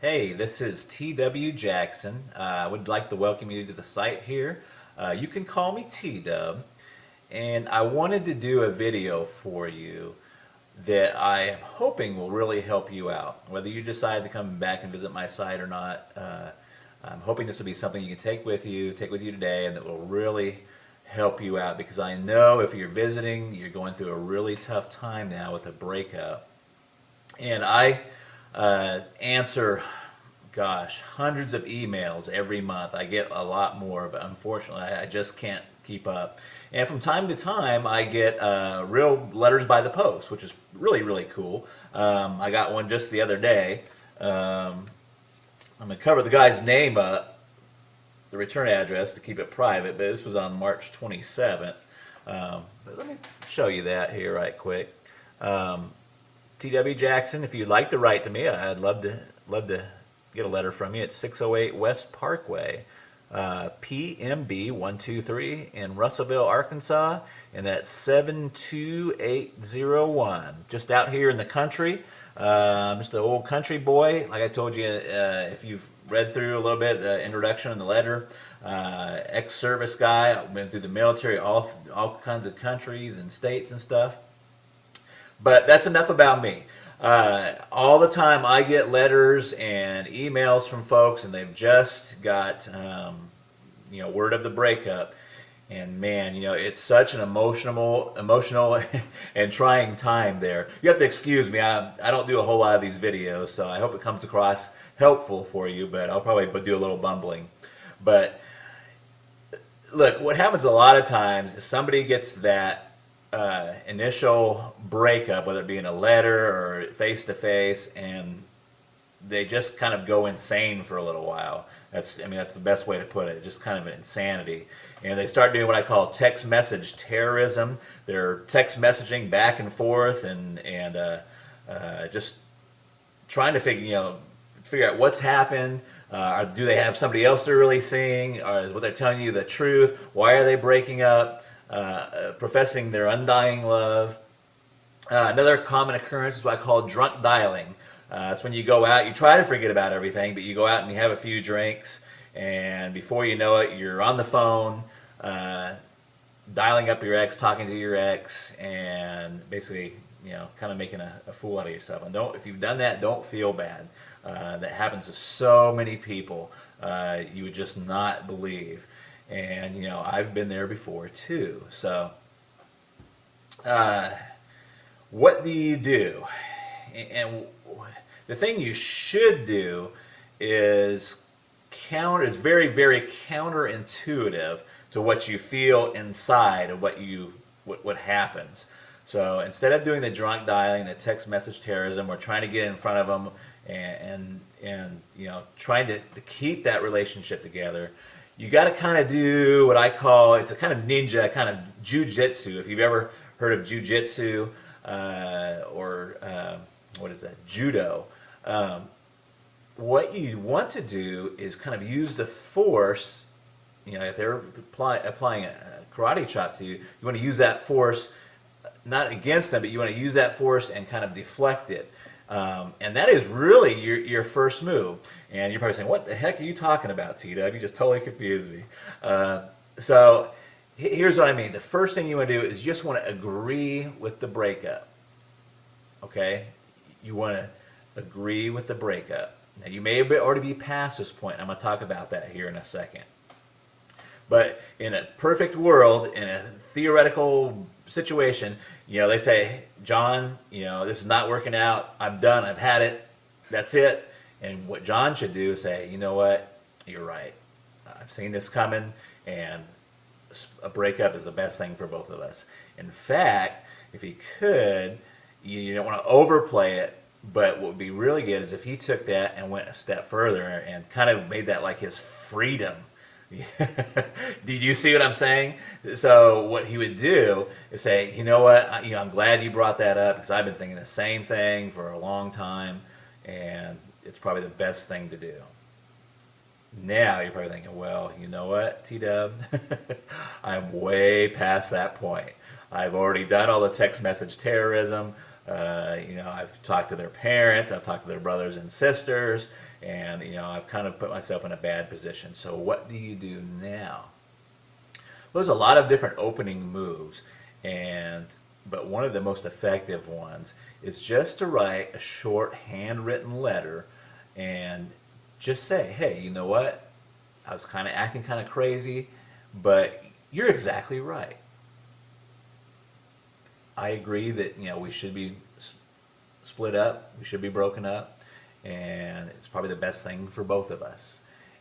Hey, this is T.W. Jackson. I would like to welcome you to the site here. You can call me T-Dub, and I wanted to do a video for you that I am hoping will really help you out. Whether you decide to come back and visit my site or not, I'm hoping this will be something you can take with you today, and that will really help you out, because I know if you're visiting, you're going through a really tough time now with a breakup. And I answer, gosh, hundreds of emails every month. I get a lot more, but unfortunately I just can't keep up. And from time to time I get real letters by the post, which is really, really cool. I got one just the other day. I'm going to cover the guy's name up, the return address, to keep it private, but this was on March 27th. But let me show you that here right quick. T.W. Jackson, if you'd like to write to me, I'd love to get a letter from you. It's 608 West Parkway, PMB 123 in Russellville, Arkansas, and that's 72801. Just out here in the country. Just an old country boy. Like I told you, if you've read through a little bit, the introduction and the letter, ex-service guy. I've been through the military, all kinds of countries and states and stuff. But that's enough about me. All the time I get letters and emails from folks, and they've just got word of the breakup. And man, it's such an emotional and trying time there. You have to excuse me. I don't do a whole lot of these videos, so I hope it comes across helpful for you, but I'll probably do a little bumbling. But look, what happens a lot of times is somebody gets that initial breakup, whether it be in a letter or face to face, and they just kind of go insane for a little while. That's the best way to put it. Just kind of an insanity, and they start doing what I call text message terrorism. They're text messaging back and forth, and just trying to figure out what's happened. Do they have somebody else they're really seeing? Or is what they're telling you the truth? Why are they breaking up? Professing their undying love. Another common occurrence is what I call drunk dialing. It's when you go out, you try to forget about everything, but you go out and you have a few drinks, and before you know it, you're on the phone, dialing up your ex, talking to your ex, and basically, kind of making a fool out of yourself. And if you've done that, don't feel bad. That happens to so many people. You would just not believe. And I've been there before too. So what do you do? And the thing you should do is very, very counterintuitive to what you feel inside of what happens. So instead of doing the drunk dialing, the text message terrorism, or trying to get in front of them and trying to keep that relationship together, you got to kind of do what I call, it's a kind of ninja, kind of jujitsu. If you've ever heard of jujitsu or what is that, judo, what you want to do is kind of use the force. If they're applying a karate chop to you, you want to use that force not against them, but you want to use that force and kind of deflect it. And that is really your first move. And you're probably saying, what the heck are you talking about, T-Dub? You just totally confused me. So here's what I mean. The first thing you want to do is you just want to agree with the breakup. Okay? You want to agree with the breakup. Now, you may already be past this point. I'm going to talk about that here in a second. But in a perfect world, in a theoretical situation, they say, John, this is not working out. I'm done. I've had it. That's it. And what John should do is say, you know what? You're right. I've seen this coming, and a breakup is the best thing for both of us. In fact, if he could, you don't want to overplay it, but what would be really good is if he took that and went a step further and kind of made that like his freedom. Did you see what I'm saying? So what he would do is say, you know what, I'm glad you brought that up, because I've been thinking the same thing for a long time, and it's probably the best thing to do. Now you're probably thinking, well, you know what, T-Dub, I'm way past that point. I've already done all the text message terrorism. I've talked to their parents, I've talked to their brothers and sisters, and I've kind of put myself in a bad position. So what do you do now? Well, there's a lot of different opening moves, but one of the most effective ones is just to write a short handwritten letter and just say, hey, you know what? I was kind of acting kind of crazy, but you're exactly right. I agree that we should be split up, we should be broken up, and it's probably the best thing for both of us.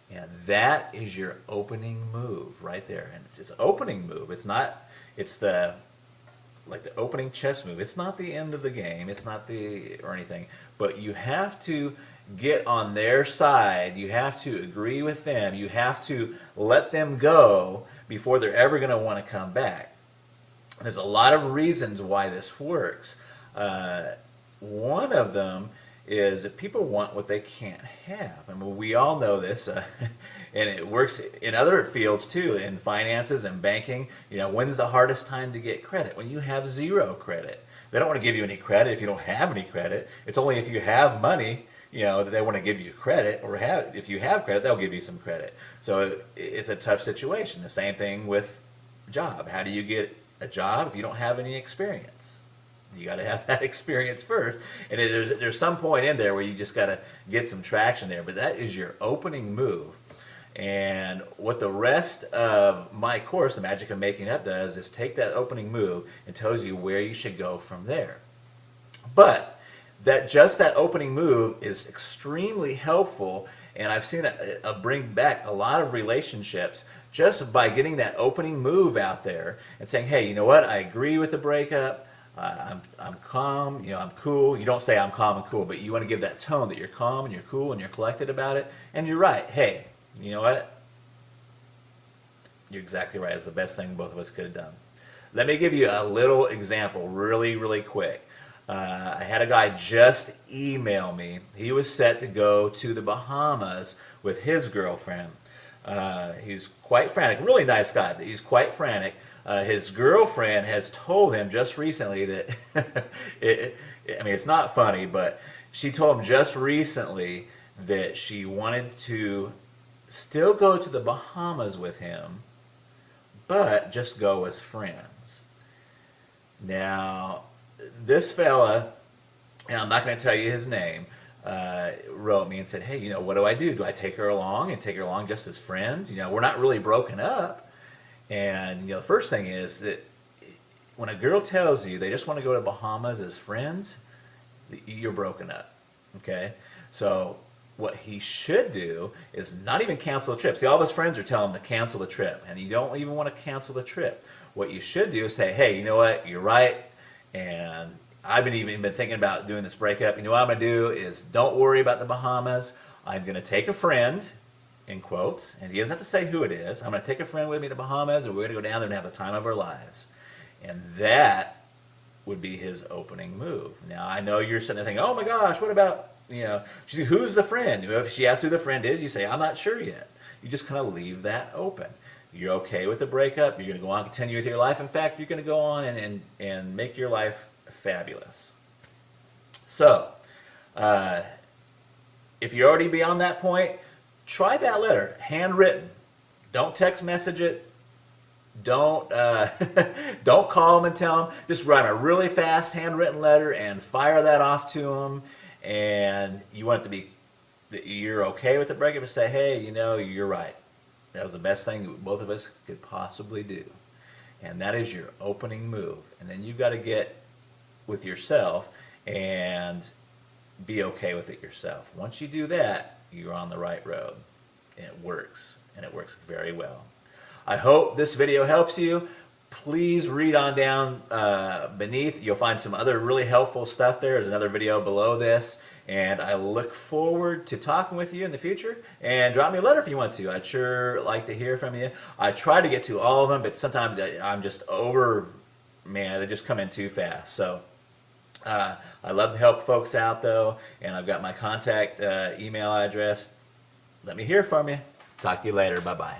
And that is your opening move right there. And it's an opening move. It's the opening chess move. It's not the end of the game. It's not or anything. But you have to get on their side. You have to agree with them. You have to let them go before they're ever going to want to come back. There's a lot of reasons why this works. One of them is that people want what they can't have. I mean, we all know this, and it works in other fields too, in finances and banking. When's the hardest time to get credit? When you have zero credit. They don't want to give you any credit if you don't have any credit. It's only if you have money, that they want to give you credit, or if you have credit, they'll give you some credit. So it's a tough situation. The same thing with a job. How do you get a job if you don't have any experience? You got to have that experience first, and there's some point in there where you just got to get some traction there. But that is your opening move, and what the rest of my course, The Magic of Making Up, does is take that opening move and tells you where you should go from there. But that opening move is extremely helpful, and I've seen it bring back a lot of relationships just by getting that opening move out there and saying, hey, you know what? I agree with the breakup. I'm calm, I'm cool. You don't say I'm calm and cool, but you want to give that tone that you're calm and you're cool and you're collected about it. And you're right. Hey, you know what? You're exactly right. It's the best thing both of us could have done. Let me give you a little example really, really quick. I had a guy just email me. He was set to go to the Bahamas with his girlfriend. He's quite frantic, really nice guy, but he's quite frantic. His girlfriend has told him just recently that, it's not funny, but she told him just recently that she wanted to still go to the Bahamas with him, but just go as friends. Now, this fella, and I'm not going to tell you his name, wrote me and said, hey, what do I do? Do I take her along and take her along just as friends? We're not really broken up. And, the first thing is that when a girl tells you they just want to go to Bahamas as friends, you're broken up, okay? So what he should do is not even cancel the trip. See, all of his friends are telling him to cancel the trip, and you don't even want to cancel the trip. What you should do is say, hey, you know what? You're right, and I've even been thinking about doing this breakup. You know what I'm going to do is don't worry about the Bahamas. I'm going to take a friend, in quotes, and he doesn't have to say who it is. I'm going to take a friend with me to Bahamas, and we're going to go down there and have the time of our lives. And that would be his opening move. Now, I know you're sitting there thinking, oh my gosh, what about, who's the friend? If she asks who the friend is, you say, I'm not sure yet. You just kind of leave that open. You're okay with the breakup. You're going to go on and continue with your life. In fact, you're going to go on and make your life fabulous. So, if you're already beyond that point, try that letter, handwritten. Don't text message it. Don't don't call them and tell them. Just write a really fast handwritten letter and fire that off to them. And you want it to be that you're okay with the breakup and say, hey, you're right. That was the best thing that both of us could possibly do. And that is your opening move. And then you've got to get with yourself and be okay with it yourself. Once you do that, you're on the right road. And it works. And it works very well. I hope this video helps you. Please read on down beneath. You'll find some other really helpful stuff there. There's another video below this. And I look forward to talking with you in the future. And drop me a letter if you want to. I'd sure like to hear from you. I try to get to all of them, but sometimes I'm just they just come in too fast. So I love to help folks out, though. And I've got my contact email address. Let me hear from you. Talk to you later. Bye-bye.